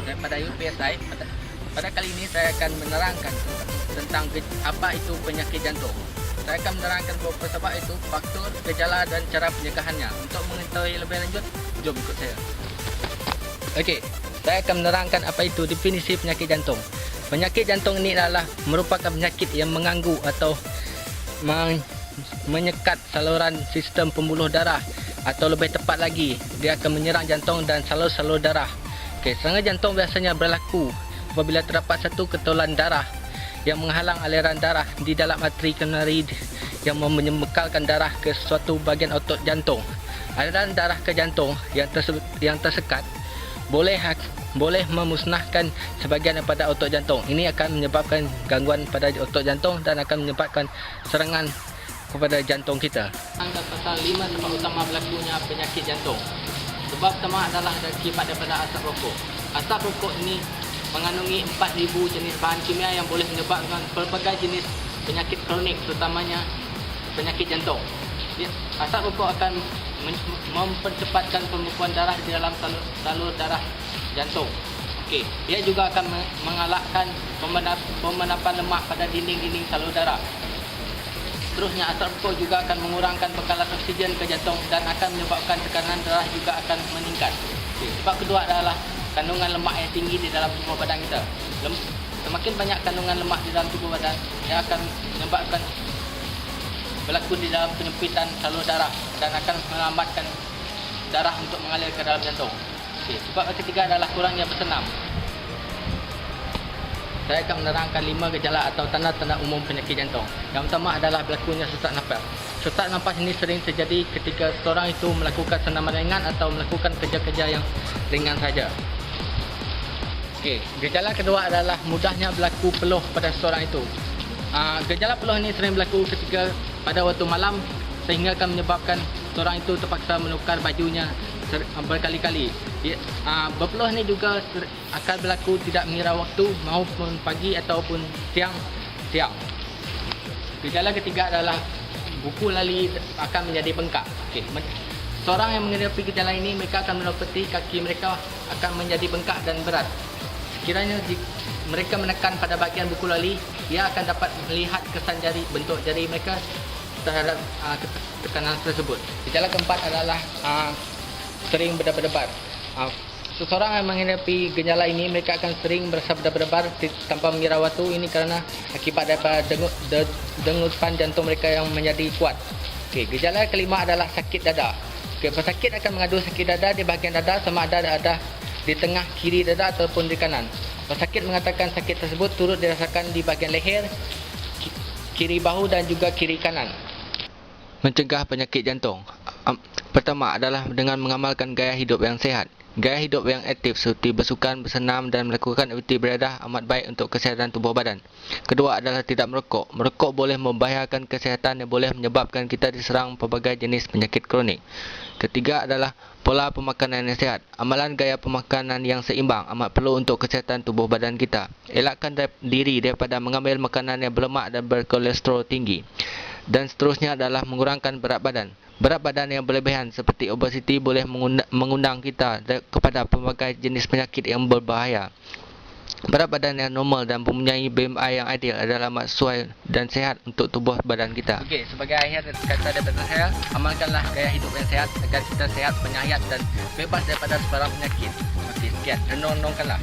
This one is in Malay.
daripada UPSI. Pada kali ini saya akan menerangkan tentang apa itu penyakit jantung. Saya akan menerangkan beberapa sebab itu, faktor, gejala dan cara pencegahannya. Untuk mengetahui lebih lanjut, jom ikut saya. Okey, saya akan menerangkan apa itu definisi penyakit jantung. Penyakit jantung ini adalah merupakan penyakit yang mengganggu atau menyekat saluran sistem pembuluh darah, atau lebih tepat lagi, dia akan menyerang jantung dan salur-salur darah. Okey, serangan jantung biasanya berlaku apabila terdapat satu ketebalan darah yang menghalang aliran darah di dalam arteri koronari yang membekalkan darah ke suatu bahagian otot jantung. Aliran darah ke jantung yang tersekat boleh memusnahkan sebahagian daripada otot jantung. Ini akan menyebabkan gangguan pada otot jantung dan akan menyebabkan serangan kepada jantung kita. Pasal 5 sebab utama berlakunya penyakit jantung. Sebab pertama adalah akibat daripada asap rokok. Asap rokok ini mengandungi 4,000 jenis bahan kimia yang boleh menyebabkan pelbagai jenis penyakit kronik, terutamanya penyakit jantung. Asap rokok akan mempercepatkan pembekuan darah di dalam salur darah jantung. Okey, ia juga akan mengalahkan pemenapan lemak pada dinding-dinding salur darah. Seterusnya, asap rokok juga akan mengurangkan bekalan oksigen ke jantung dan akan menyebabkan tekanan darah juga akan meningkat. Okey, sebab kedua adalah kandungan lemak yang tinggi di dalam tubuh badan kita. Semakin banyak kandungan lemak di dalam tubuh badan, ia akan menyebabkan berlaku di dalam penyempitan salur darah dan akan melambatkan darah untuk mengalir ke dalam jantung. Okey, sebab ketiga adalah kurangnya bersenam. Saya akan menerangkan 5 gejala atau tanda-tanda umum penyakit jantung. Yang pertama adalah berlakunya sesak nafas. Sesak nafas ini sering terjadi ketika seseorang itu melakukan senaman ringan atau melakukan kerja-kerja yang ringan saja. Okey, gejala kedua adalah mudahnya berlaku peluh pada seseorang itu. Gejala peluh ini sering berlaku ketika pada waktu malam, sehingga akan menyebabkan seseorang itu terpaksa menukar bajunya berkali-kali. Berpeluh ini juga akan berlaku tidak mengira waktu, maupun pagi ataupun siang. Gejala ketiga adalah buku lali akan menjadi bengkak. Okey, seorang yang menghadapi gejala ini, mereka akan mendapati kaki mereka akan menjadi bengkak dan berat. Sekiranya mereka menekan pada bahagian buku lali, ia akan dapat melihat kesan jari, bentuk jari mereka terhadap tekanan tersebut. Gejala keempat adalah sering berdebar-debar. Seseorang yang menghadapi gejala ini, mereka akan sering berasa berdebar-debar tanpa mengira waktu. Ini kerana akibat daripada denyutan jantung mereka yang menjadi kuat. Okey, gejala kelima adalah sakit dada. Okey, pesakit akan mengadu sakit dada di bahagian dada, sama ada di tengah kiri dada ataupun di kanan. Pesakit mengatakan sakit tersebut turut dirasakan di bahagian leher, kiri bahu dan juga kiri kanan. Mencegah penyakit jantung. Pertama adalah dengan mengamalkan gaya hidup yang sihat. Gaya hidup yang aktif seperti bersukan, bersenam dan melakukan aktiviti beribadah amat baik untuk kesihatan tubuh badan. Kedua adalah tidak merokok. Merokok boleh membahayakan kesihatan dan boleh menyebabkan kita diserang pelbagai jenis penyakit kronik. Ketiga adalah pola pemakanan yang sihat. Amalan gaya pemakanan yang seimbang amat perlu untuk kesihatan tubuh badan kita. Elakkan diri daripada mengambil makanan yang berlemak dan berkolesterol tinggi. Dan seterusnya adalah mengurangkan berat badan. Berat badan yang berlebihan seperti obesiti boleh mengundang kita kepada pelbagai jenis penyakit yang berbahaya. Berat badan yang normal dan mempunyai BMI yang ideal adalah amat sesuai dan sihat untuk tubuh badan kita. Okey, sebagai akhir kata daripada saya, amalkanlah gaya hidup yang sihat agar kita sihat, penyahat dan bebas daripada sebarang penyakit. Okey, sekian. Renung-renungkanlah.